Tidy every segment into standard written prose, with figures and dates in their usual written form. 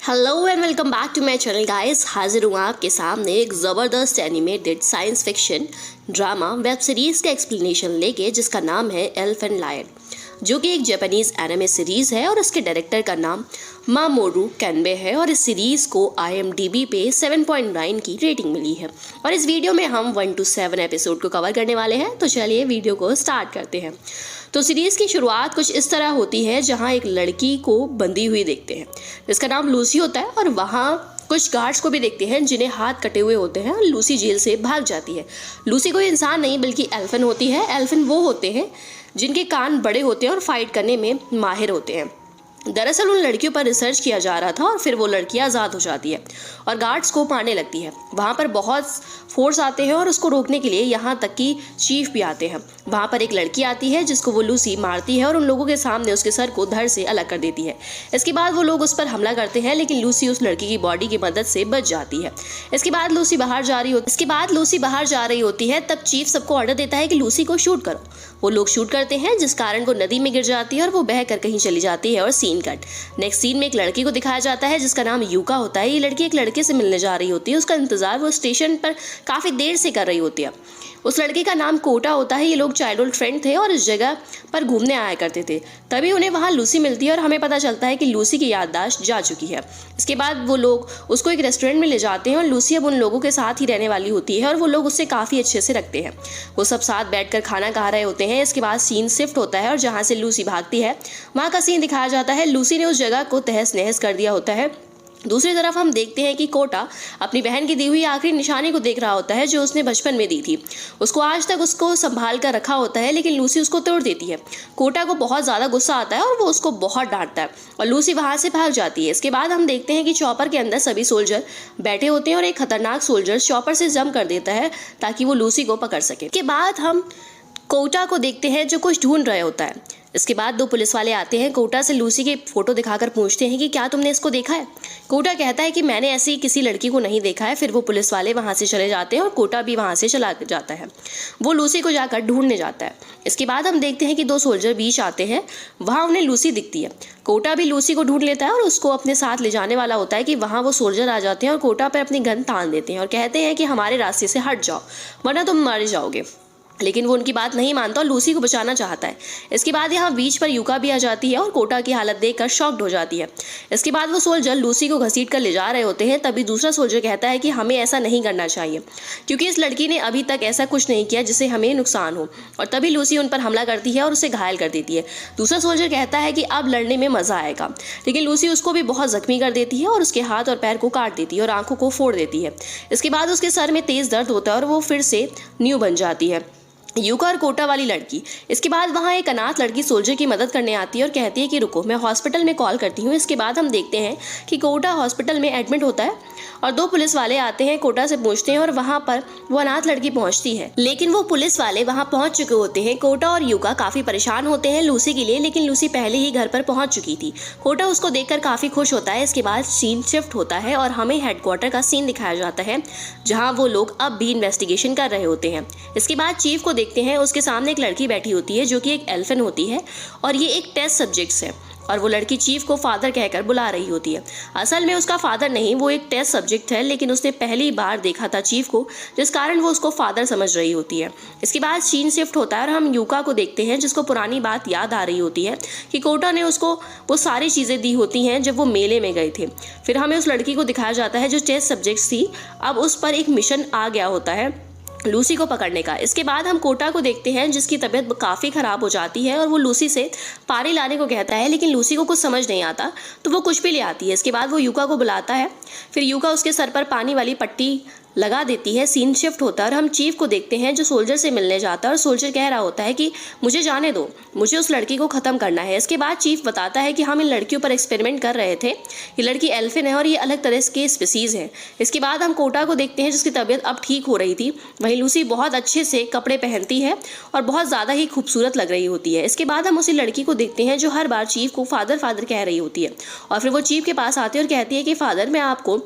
Hello and welcome back to my channel guys. हाजिर हूँ आपके सामने एक ज़बरदस्त animated science fiction drama web series का एक्सप्लेनेशन लेके, जिसका नाम है एल्फ एंड लायन, जो कि एक जापानीज़ एनिमे सीरीज़ है और इसके डायरेक्टर का नाम मामोरू कैनबे है। और इस सीरीज़ को IMDb पे 7.9 की रेटिंग मिली है। और इस वीडियो में हम 1 to 7 एपिसोड को कवर करने वाले हैं। तो चलिए वीडियो को स्टार्ट करते हैं। तो सीरीज़ की शुरुआत कुछ इस तरह होती है, जहां एक लड़की को बंधी हुई देखते हैं जिसका नाम लूसी होता है, और वहां कुछ गार्ड्स को भी देखते हैं जिन्हें हाथ कटे हुए होते हैं, और लूसी जेल से भाग जाती है। लूसी कोई इंसान नहीं बल्कि एल्फिन होती है। एल्फिन वो होते हैं जिनके कान बड़े होते हैं और फाइट करने में माहिर होते हैं। दरअसल उन लड़कियों पर रिसर्च किया जा रहा था और फिर वो लड़की आज़ाद हो जाती है और गार्ड्स को मारने लगती है। वहाँ पर बहुत फोर्स आते हैं और उसको रोकने के लिए यहाँ तक कि चीफ भी आते हैं। वहाँ पर एक लड़की आती है जिसको वो लूसी मारती है और उन लोगों के सामने उसके सर को धड़ से अलग कर देती है। इसके बाद वो लोग उस पर हमला करते हैं, लेकिन लूसी उस लड़की की बॉडी की मदद से बच जाती है। इसके बाद लूसी बाहर जा रही होती है। तब चीफ सबको ऑर्डर देता है कि लूसी को शूट करो। वो लोग शूट करते हैं, जिस कारण वो नदी में गिर जाती है और वो बह कर कहीं चली जाती है। और सीन कट। नेक्स्ट सीन में एक लड़की को दिखाया जाता है जिसका नाम यूका होता है। ये लड़की एक लड़के से मिलने जा रही होती है। उसका इंतजार वो स्टेशन पर काफी देर से कर रही होती है। उस लड़के का नाम कोटा होता है। ये लोग चाइल्डहुड फ्रेंड थे और इस जगह पर घूमने आया करते थे। तभी उन्हें वहाँ लूसी मिलती है और हमें पता चलता है कि लूसी की याददाश्त जा चुकी है। इसके बाद वो लोग उसको एक रेस्टोरेंट में ले जाते हैं और लूसी अब उन लोगों के साथ ही रहने वाली होती है और वो लोग उससे काफ़ी अच्छे से रखते हैं। वो सब साथ बैठकर खाना खा रहे होते हैं। इसके बाद सीन शिफ्ट होता है और जहाँ से लूसी भागती है वहाँ का सीन दिखाया जाता है। लूसी ने उस जगह को तहस नहस कर दिया होता है। दूसरी तरफ हम देखते हैं कि कोटा अपनी बहन की दी हुई आखिरी निशानी को देख रहा होता है, जो उसने बचपन में दी थी। उसको आज तक उसको संभाल कर रखा होता है, लेकिन लूसी उसको तोड़ देती है। कोटा को बहुत ज़्यादा गुस्सा आता है और वो उसको बहुत डांटता है और लूसी वहाँ से भाग जाती है। इसके बाद हम देखते हैं कि चॉपर के अंदर सभी सोल्जर बैठे होते हैं और एक खतरनाक सोल्जर चॉपर से जंप कर देता है ताकि वो लूसी को पकड़ सके। इसके बाद हम कोटा को देखते हैं जो कुछ ढूंढ रहे होता है। इसके बाद दो पुलिस वाले आते हैं। कोटा से लूसी की फोटो दिखाकर पूछते हैं कि क्या तुमने इसको देखा है। कोटा कहता है कि मैंने ऐसी किसी लड़की को नहीं देखा है। फिर वो पुलिस वाले वहाँ से चले जाते हैं और कोटा भी वहाँ से चला जाता है। वो लूसी को जाकर ढूंढने जाता है। इसके बाद हम देखते हैं कि दो सोल्जर बीच आते हैं। वहाँ उन्हें लूसी दिखती है। कोटा भी लूसी को ढूंढ लेता है और उसको अपने साथ ले जाने वाला होता है कि वहाँ वो सोल्जर आ जाते हैं और कोटा पर अपनी गन तान देते हैं और कहते हैं कि हमारे रास्ते से हट जाओ वरना तुम मारे जाओगे। लेकिन वो उनकी बात नहीं मानता और लूसी को बचाना चाहता है। इसके बाद यहाँ बीच पर यूका भी आ जाती है और कोटा की हालत देखकर शॉक्ड हो जाती है। इसके बाद वो सोल्जर लूसी को घसीट कर ले जा रहे होते हैं। तभी दूसरा सोल्जर कहता है कि हमें ऐसा नहीं करना चाहिए, क्योंकि इस लड़की ने अभी तक ऐसा कुछ नहीं किया जिससे हमें नुकसान हो। और तभी लूसी उन पर हमला करती है और उसे घायल कर देती है। दूसरा सोल्जर कहता है कि अब लड़ने में मजा आएगा, लेकिन लूसी उसको भी बहुत जख्मी कर देती है और उसके हाथ और पैर को काट देती है और आंखों को फोड़ देती है। इसके बाद उसके सर में तेज दर्द होता है और वो फिर से न्यू बन जाती है, यूका और कोटा वाली लड़की। इसके बाद वहाँ एक अनाथ लड़की सोल्जर की मदद करने आती है और कहती है कि रुको, मैं हॉस्पिटल में कॉल करती हूँ। इसके बाद हम देखते हैं कि कोटा हॉस्पिटल में एडमिट होता है और दो पुलिस वाले आते हैं, कोटा से पूछते हैं और वहाँ पर वो अनाथ लड़की पहुँचती है, लेकिन वो पुलिस वाले वहाँ पहुँच चुके होते हैं। कोटा और यूका काफ़ी परेशान होते हैं लूसी के लिए, लेकिन लूसी पहले ही घर पर पहुँच चुकी थी। कोटा उसको देखकर काफ़ी खुश होता है। इसके बाद सीन शिफ्ट होता है और हमें हेडक्वार्टर का सीन दिखाया जाता है, जहाँ वो लोग अब भी इन्वेस्टिगेशन कर रहे होते हैं। इसके बाद चीफ को देखते हैं। उसके सामने एक लड़की बैठी होती है जो कि एक एल्फिन होती है और ये एक टेस्ट सब्जेक्ट्स है और वो लड़की चीफ को फादर कहकर बुला रही होती है। असल में उसका फादर नहीं, वो एक टेस्ट सब्जेक्ट है, लेकिन उसने पहली बार देखा था चीफ को, जिस कारण वो उसको फादर समझ रही होती है। इसके बाद सीन शिफ्ट होता है और हम यूका को देखते हैं, जिसको पुरानी बात याद आ रही होती है कि कोटा ने उसको वो सारी चीज़ें दी होती हैं जब वो मेले में गए थे। फिर हमें उस लड़की को दिखाया जाता है जो टेस्ट सब्जेक्ट्स थी। अब उस पर एक मिशन आ गया होता है लूसी को पकड़ने का। इसके बाद हम कोटा को देखते हैं, जिसकी तबीयत काफ़ी ख़राब हो जाती है और वो लूसी से पानी लाने को कहता है, लेकिन लूसी को कुछ समझ नहीं आता तो वो कुछ भी ले आती है। इसके बाद वो यूका को बुलाता है। फिर यूका उसके सर पर पानी वाली पट्टी लगा देती है। सीन शिफ्ट होता है और हम चीफ को देखते हैं जो सोल्जर से मिलने जाता है और सोल्जर कह रहा होता है कि मुझे जाने दो, मुझे उस लड़की को ख़त्म करना है। इसके बाद चीफ बताता है कि हम इन लड़कियों पर एक्सपेरिमेंट कर रहे थे। ये लड़की एल्फिन है और ये अलग तरह के स्पीसीज़ है। इसके बाद हम कोटा को देखते हैं, जिसकी तबीयत अब ठीक हो रही थी। वहीं लूसी बहुत अच्छे से कपड़े पहनती है और बहुत ज़्यादा ही खूबसूरत लग रही होती है। इसके बाद हम उसी लड़की को देखते हैं जो हर बार चीफ को फादर फादर कह रही होती है और फिर वो चीफ के पास आती है और कहती है कि फादर, मैं आपको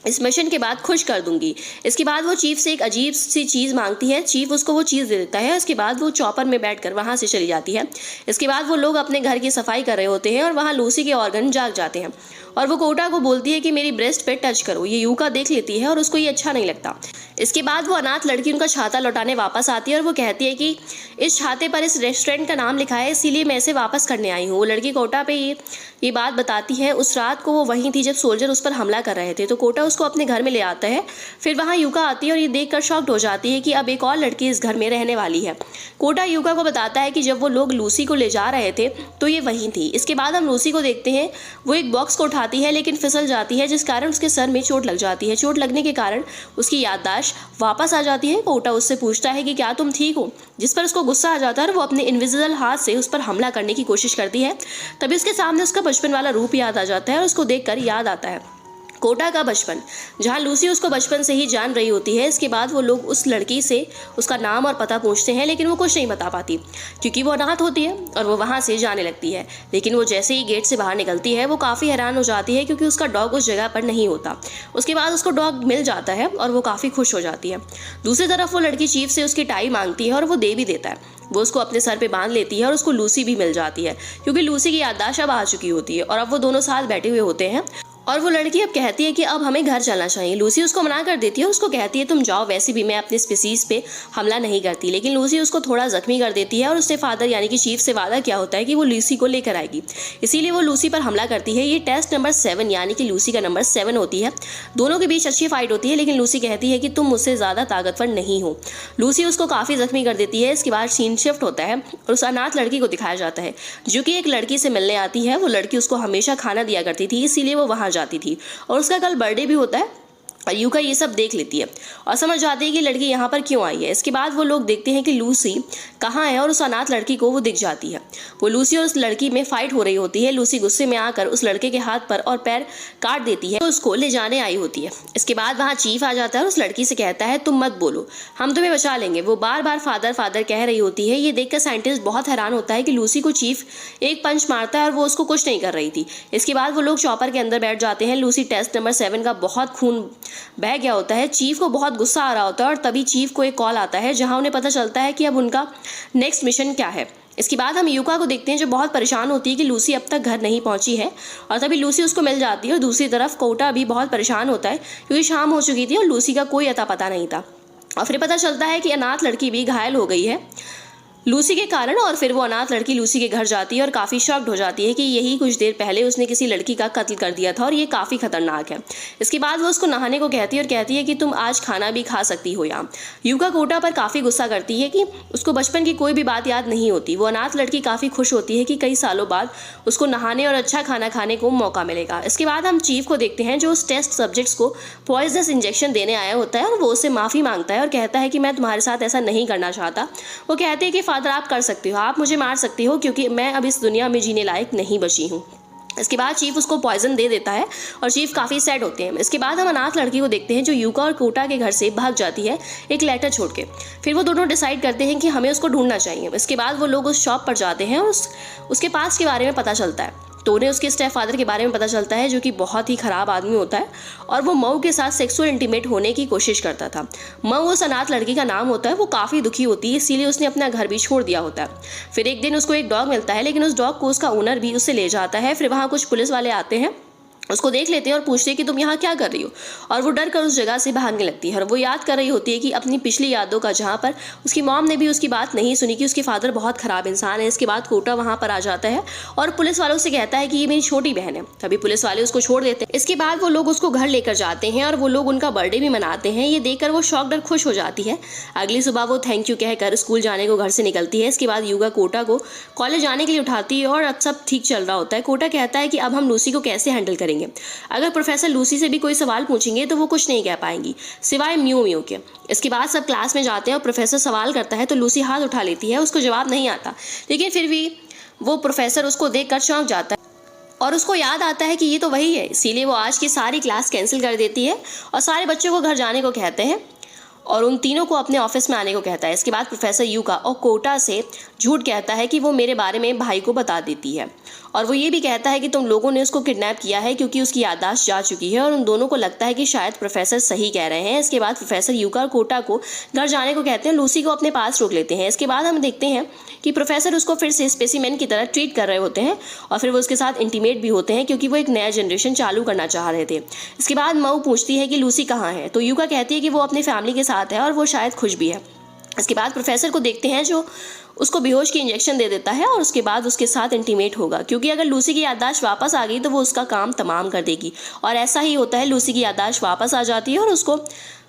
इस मिशन के बाद खुश कर दूंगी। इसके बाद वो चीफ से एक अजीब सी चीज़ मांगती है। चीफ उसको वो चीज़ दे देता है। उसके बाद वो चॉपर में बैठकर वहाँ से चली जाती है। इसके बाद वो लोग अपने घर की सफाई कर रहे होते हैं और वहाँ लूसी के ऑर्गन जाग जाते हैं और वो कोटा को बोलती है कि मेरी ब्रेस्ट पे टच करो। ये यूका देख लेती है और उसको ये अच्छा नहीं लगता। इसके बाद वो अनाथ लड़की उनका छाता लौटाने वापस आती है और वो कहती है कि इस छाते पर इस रेस्टोरेंट का नाम लिखा है, इसीलिए मैं इसे वापस करने आई हूँ। वो लड़की कोटा पे ये बात बताती है। उस रात को वो वहीं थी जब सोल्जर उस पर हमला कर रहे थे, तो कोटा उसको अपने घर में ले आता है। फिर वहाँ यूका आती है और ये देखकर शॉक्ड हो जाती है कि अब एक और लड़की इस घर में रहने वाली है। कोटा यूका को बताता है कि जब वो लोग लूसी को ले जा रहे थे तो ये वहीं थी। इसके बाद हम लूसी को देखते हैं। वो एक बॉक्स को उठाती है लेकिन फिसल जाती है, जिस कारण उसके सर में चोट लग जाती है। चोट लगने के कारण उसकी याददाश्त वापस आ जाती है। कोटा उससे पूछता है कि क्या तुम ठीक हो, जिस पर उसको गुस्सा आ जाता है और वो अपने इनविजिबल हाथ से उस पर हमला करने की कोशिश करती है। तभी उसके सामने उसका बचपन वाला रूप याद आ जाता है और उसको देखकर याद आता है कोटा का बचपन, जहाँ लूसी उसको बचपन से ही जान रही होती है। इसके बाद वो लोग उस लड़की से उसका नाम और पता पूछते हैं लेकिन वो कुछ नहीं बता पाती क्योंकि वो अनाथ होती है और वो वहाँ से जाने लगती है। लेकिन वो जैसे ही गेट से बाहर निकलती है वो काफ़ी हैरान हो जाती है क्योंकि उसका डॉग उस जगह पर नहीं होता। उसके बाद उसको डॉग मिल जाता है और वो काफ़ी खुश हो जाती है। दूसरी तरफ वो लड़की चीफ से उसकी टाई मांगती है और वो दे भी देता है। वो उसको अपने सर पे बांध लेती है और उसको लूसी भी मिल जाती है क्योंकि लूसी की याददाश्त अब आ चुकी होती है और अब वो दोनों साथ बैठे हुए होते हैं। और वो लड़की अब कहती है कि अब हमें घर चलना चाहिए। लूसी उसको मना कर देती है। उसको कहती है तुम जाओ, वैसे भी मैं अपने स्पीसीज पे हमला नहीं करती। लेकिन लूसी उसको थोड़ा जख्मी कर देती है और उसने फादर यानी कि चीफ से वादा किया होता है कि वो लूसी को लेकर आएगी, इसीलिए वो लूसी पर हमला करती है। ये टेस्ट नंबर 7 यानी कि लूसी का नंबर 7 होती है। दोनों के बीच अच्छी फाइट होती है लेकिन लूसी कहती है कि तुम मुझसे ज़्यादा ताकतवर नहीं हो। लूसी उसको काफ़ी जख्मी कर देती है। इसके बाद सीन शिफ्ट होता है और उस अनाथ लड़की को दिखाया जाता है जो कि एक लड़की से मिलने आती है। वो लड़की उसको हमेशा खाना दिया करती थी, इसीलिए वो वहाँ जाती थी और उसका कल बर्थडे भी होता है। और यूका ये सब देख लेती है और समझ जाती है कि लड़की यहाँ पर क्यों आई है। इसके बाद वो लोग देखते हैं कि लूसी कहाँ है और उस अनाथ लड़की को वो दिख जाती है। वो लूसी और उस लड़की में फाइट हो रही होती है। लूसी गुस्से में आकर उस लड़के के हाथ पर और पैर काट देती है तो उसको ले जाने आई होती है। इसके बाद वहाँ चीफ आ जाता है और उस लड़की से कहता है तुम मत बोलो, हम तुम्हें बचा लेंगे। वो बार बार फादर फादर कह रही होती है। ये देखकर साइंटिस्ट बहुत हैरान होता है कि लूसी को चीफ एक पंच मारता है और वो उसको कुछ नहीं कर रही थी। इसके बाद वो लोग चॉपर के अंदर बैठ जाते हैं। लूसी टेस्ट नंबर 7 का बहुत खून बह गया होता है। चीफ को बहुत गुस्सा आ रहा होता है और तभी चीफ को एक कॉल आता है जहां उन्हें पता चलता है कि अब उनका नेक्स्ट मिशन क्या है। इसके बाद हम यूका को देखते हैं जो बहुत परेशान होती है कि लूसी अब तक घर नहीं पहुंची है और तभी लूसी उसको मिल जाती है। और दूसरी तरफ कोटा भी बहुत परेशान होता है क्योंकि शाम हो चुकी थी और लूसी का कोई अता पता नहीं था। और फिर पता चलता है कि अनाथ लड़की भी घायल हो गई है लूसी के कारण। और फिर वो अनाथ लड़की लूसी के घर जाती है और काफ़ी शॉक्ड हो जाती है कि यही कुछ देर पहले उसने किसी लड़की का कत्ल कर दिया था और ये काफ़ी खतरनाक है। इसके बाद वो उसको नहाने को कहती है और कहती है कि तुम आज खाना भी खा सकती हो यहाँ। यूका कोटा पर काफ़ी गुस्सा करती है कि उसको बचपन की कोई भी बात याद नहीं होती। वो अनाथ लड़की काफ़ी खुश होती है कि कई सालों बाद उसको नहाने और अच्छा खाना खाने को मौका मिलेगा। इसके बाद हम चीफ को देखते हैं जो उस टेस्ट सब्जेक्ट्स को पॉइजनस इंजेक्शन देने आया होता है और वो उससे माफ़ी मांगता है और कहता है कि मैं तुम्हारे साथ ऐसा नहीं करना चाहता। वो कहते हैं कि फादर आप कर सकते हो, आप मुझे मार सकती हो क्योंकि मैं अब इस दुनिया में जीने लायक नहीं बची हूँ। इसके बाद चीफ उसको पॉइजन दे देता है और चीफ काफ़ी सैड होते हैं। इसके बाद हम अनाथ लड़की को देखते हैं जो यूका और कोटा के घर से भाग जाती है एक लेटर छोड़ के। फिर वो दोनों डिसाइड करते हैं कि हमें उसको ढूंढना चाहिए। इसके बाद वो लोग उस शॉप पर जाते हैं और उसके पास के बारे में पता चलता है तो उन्हें उसके स्टेप फादर के बारे में पता चलता है जो कि बहुत ही ख़राब आदमी होता है और वो मऊ के साथ सेक्सुअल इंटीमेट होने की कोशिश करता था। मऊ उस अनाथ लड़की का नाम होता है। वो काफ़ी दुखी होती है इसीलिए उसने अपना घर भी छोड़ दिया होता है। फिर एक दिन उसको एक डॉग मिलता है लेकिन उस डॉग को उसका ओनर भी उससे ले जाता है। फिर वहाँ कुछ पुलिस वाले आते हैं, उसको देख लेते हैं और पूछते हैं कि तुम यहाँ क्या कर रही हो। और वो डर कर उस जगह से भागने लगती है और वो याद कर रही होती है कि अपनी पिछली यादों का, जहाँ पर उसकी मॉम ने भी उसकी बात नहीं सुनी कि उसके फादर बहुत ख़राब इंसान है। इसके बाद कोटा वहाँ पर आ जाता है और पुलिस वालों से कहता है कि ये मेरी छोटी बहन है। तभी पुलिस वाले उसको छोड़ देते हैं। इसके बाद वो लोग उसको घर लेकर जाते हैं और वो लोग उनका बर्थडे भी मनाते हैं। ये देखकर वो शॉक्ड और खुश हो जाती है। अगली सुबह वो थैंक यू कहकर स्कूल जाने को घर से निकलती है। इसके बाद यूका कोटा को कॉलेज जाने के लिए उठाती है और अब सब ठीक चल रहा होता है। कोटा कहता है कि अब हम लूसी को कैसे हैंडल करेंगे। अगर प्रोफेसर लूसी से भी कोई सवाल पूछेंगे तो वो कुछ नहीं कह पाएंगी सिवाय म्यू म्यू के। इसके बाद सब क्लास में जाते हैं और प्रोफेसर सवाल करता है तो लूसी हाथ उठा लेती है। उसको जवाब नहीं आता लेकिन फिर भी वो प्रोफेसर उसको देखकर चौंक जाता है और उसको याद आता है कि ये तो वही है। इसीलिए वो आज की सारी क्लास कैंसिल कर देती है और सारे बच्चों को घर जाने को कहते हैं और उन तीनों को अपने ऑफिस में आने को कहता है। इसके बाद प्रोफेसर यूका और कोटा से झूठ कहता है कि वो मेरे बारे में भाई को बता देती है, और वो ये भी कहता है कि तुम लोगों ने उसको किडनैप किया है क्योंकि उसकी याददाश्त जा चुकी है, और उन दोनों को लगता है कि शायद प्रोफेसर सही कह रहे हैं। इसके बाद प्रोफेसर यूका और कोटा को घर जाने को कहते हैं, लूसी को अपने पास रोक लेते हैं। इसके बाद हम देखते हैं कि प्रोफेसर उसको फिर से स्पेसिमेन की तरह ट्रीट कर रहे होते हैं, और फिर वो उसके साथ इंटीमेट भी होते हैं क्योंकि वो एक नया जनरेशन चालू करना चाह रहे थे। इसके बाद मऊ पूछती है कि लूसी कहाँ है, तो यूका कहती है कि वो अपनी फैमिली के साथ है और वो शायद खुश भी है। इसके बाद प्रोफेसर को देखते हैं जो उसको बेहोश की इंजेक्शन दे देता है, और उसके बाद उसके साथ इंटीमेट होगा क्योंकि अगर लूसी की याददाश्त वापस आ गई तो वो उसका काम तमाम कर देगी, और ऐसा ही होता है। लूसी की याददाश्त वापस आ जाती है और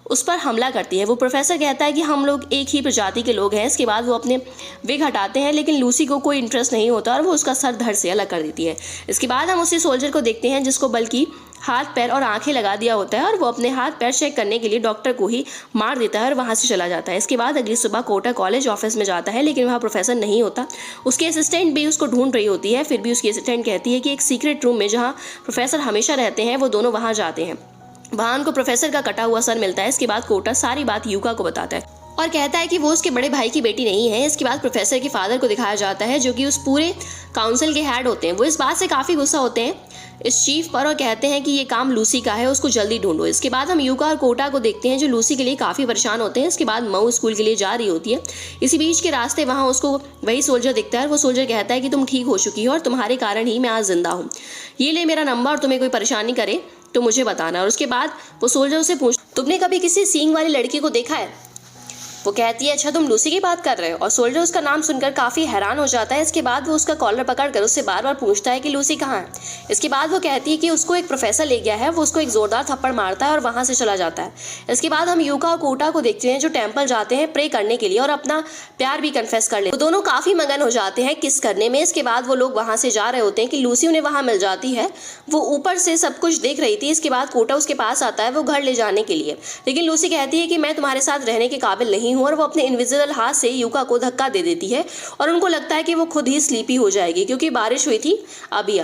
उस पर हमला करती है। वो प्रोफेसर कहता है कि हम लोग एक ही प्रजाति के लोग हैं। इसके बाद वो अपने विग हटाते हैं, लेकिन लूसी को कोई इंटरेस्ट नहीं होता और वो उसका सर धड़ से अलग कर देती है। इसके बाद हम उसी सोल्जर को देखते हैं जिसको बल्कि हाथ पैर और आंखें लगा दिया होता है, और वो अपने हाथ पैर चेक करने के लिए डॉक्टर को ही मार देता है और वहाँ से चला जाता है। इसके बाद अगली सुबह कोटा कॉलेज ऑफिस में जाता है, लेकिन वहाँ प्रोफेसर नहीं होता। उसकी असिस्टेंट भी उसको ढूंढ रही होती है, फिर भी उसकी असिस्टेंट कहती है कि एक सीक्रेट रूम में जहाँ प्रोफेसर हमेशा रहते हैं वो दोनों वहाँ जाते हैं। वहाँ उनको प्रोफेसर का कटा हुआ सर मिलता है। इसके बाद कोटा सारी बात यूका को बताता है और कहता है कि वो उसके बड़े भाई की बेटी नहीं है। इसके बाद प्रोफेसर के फादर को दिखाया जाता है जो कि उस पूरे काउंसिल के हेड होते हैं। वो इस बात से काफ़ी गुस्सा होते हैं इस चीफ पर और कहते हैं कि ये काम लूसी का है, उसको जल्दी ढूंढो। इसके बाद हम यूका और कोटा को देखते हैं जो लूसी के लिए काफ़ी परेशान होते हैं। इसके बाद मऊ स्कूल के लिए जा रही होती है। इसी बीच के रास्ते वहाँ उसको वही सोल्जर दिखता है और वो सोल्जर कहता है कि तुम ठीक हो चुकी हो और तुम्हारे कारण ही मैं आज जिंदा हूँ। ये ले मेरा नंबर, और तुम्हें कोई परेशानी करे तो मुझे बताना। और उसके बाद वो सोल्जर उसे पूछ, तुमने कभी किसी सींग वाली लड़की को देखा है? वो कहती है अच्छा तुम लूसी की बात कर रहे हो, और सोल्जर उसका नाम सुनकर काफ़ी हैरान हो जाता है। इसके बाद वो उसका कॉलर पकड़कर उससे बार बार पूछता है कि लूसी कहाँ है। इसके बाद वो कहती है कि उसको एक प्रोफेसर ले गया है। वो उसको एक ज़ोरदार थप्पड़ मारता है और वहाँ से चला जाता है। इसके बाद हम यूका और कोटा को देखते हैं जो टेम्पल जाते हैं प्रे करने के लिए और अपना प्यार भी कन्फेस कर लेते हैं। वो दोनों काफ़ी मगन हो जाते हैं किस करने में। इसके बाद वो लोग वहाँ से जा रहे होते हैं कि लूसी उन्हें वहाँ मिल जाती है। वो ऊपर से सब कुछ देख रही थी। इसके बाद कोटा उसके पास आता है वो घर ले जाने के लिए, लेकिन लूसी कहती है कि मैं तुम्हारे साथ रहने के काबिल नहीं हूँ, और वो अपने इनविजिबल हाथ से यूका को धक्का दे देती है और उनको लगता है कि वो खुद ही स्लीपी हो जाएगी क्योंकि बारिश हुई थी अभी।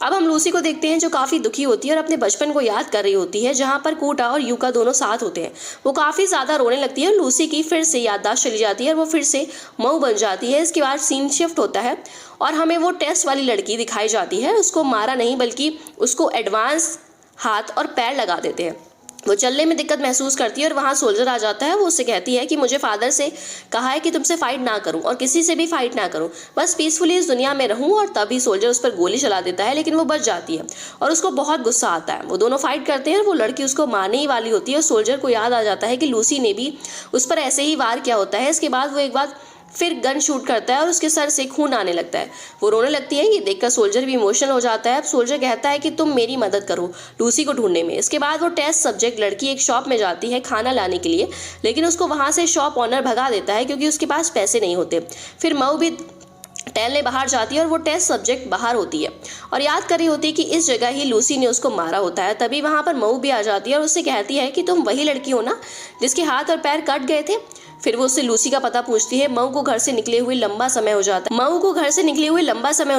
अब हम लूसी को देखते हैं जो काफ़ी दुखी होती है और अपने बचपन को याद कर रही होती है जहाँ पर कोटा और यूका दोनों साथ होते हैं। वो काफ़ी ज़्यादा रोने लगती है। लूसी की फिर से याददाश्त चली जाती है और वो फिर से मऊ बन जाती है। इसके बाद सीन शिफ्ट होता है और हमें वो टेस्ट वाली लड़की दिखाई जाती है। उसको मारा नहीं बल्कि उसको एडवांस हाथ और पैर लगा देते हैं। वो चलने में दिक्कत महसूस करती है और वहाँ सोल्जर आ जाता है। वो उससे कहती है कि मुझे फादर से कहा है कि तुमसे फाइट ना करूं और किसी से भी फाइट ना करूं, बस पीसफुली इस दुनिया में रहूं। और तभी सोल्जर उस पर गोली चला देता है, लेकिन वो बच जाती है और उसको बहुत गुस्सा आता है। वो दोनों फाइट करते हैं और वो लड़की उसको मारने ही वाली होती है। सोल्जर को याद आ जाता है कि लूसी ने भी उस पर ऐसे ही वार किया होता है। इसके बाद वो एक बार फिर गन शूट करता है और उसके सर से खून आने लगता है। वो रोने लगती है। ये देखकर सोल्जर भी इमोशनल हो जाता है। अब सोल्जर कहता है कि तुम मेरी मदद करो लूसी को ढूंढने में। इसके बाद वो टेस्ट सब्जेक्ट लड़की एक शॉप में जाती है खाना लाने के लिए, लेकिन उसको वहाँ से शॉप ऑनर भगा देता है क्योंकि उसके पास पैसे नहीं होते। फिर मऊ भी टहलने बाहर जाती है और वो टेस्ट सब्जेक्ट बाहर होती है और याद कर रही होती है कि इस जगह ही लूसी ने उसको मारा होता है। तभी वहाँ पर मऊ भी आ जाती है और उससे कहती है कि तुम वही लड़की हो ना जिसके हाथ और पैर कट गए थे। फिर वो उससे लूसी का पता पूछती है। मऊ को घर से निकले हुए लंबा समय हो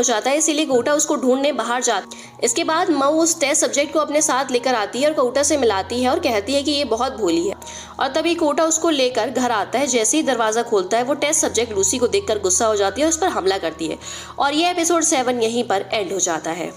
जाता है, इसीलिए कोटा उसको ढूंढने बाहर जाता है। इसके बाद मऊ उस टेस्ट सब्जेक्ट को अपने साथ लेकर आती है और कोटा से मिलाती है और कहती है कि ये बहुत भोली है, और तभी कोटा उसको लेकर घर आता है। जैसे ही दरवाज़ा खोलता है वो टेस्ट सब्जेक्ट लूसी को देखकर गुस्सा हो जाती है और उस पर हमला करती है। और ये एपिसोड 7 यहीं पर एंड हो जाता है।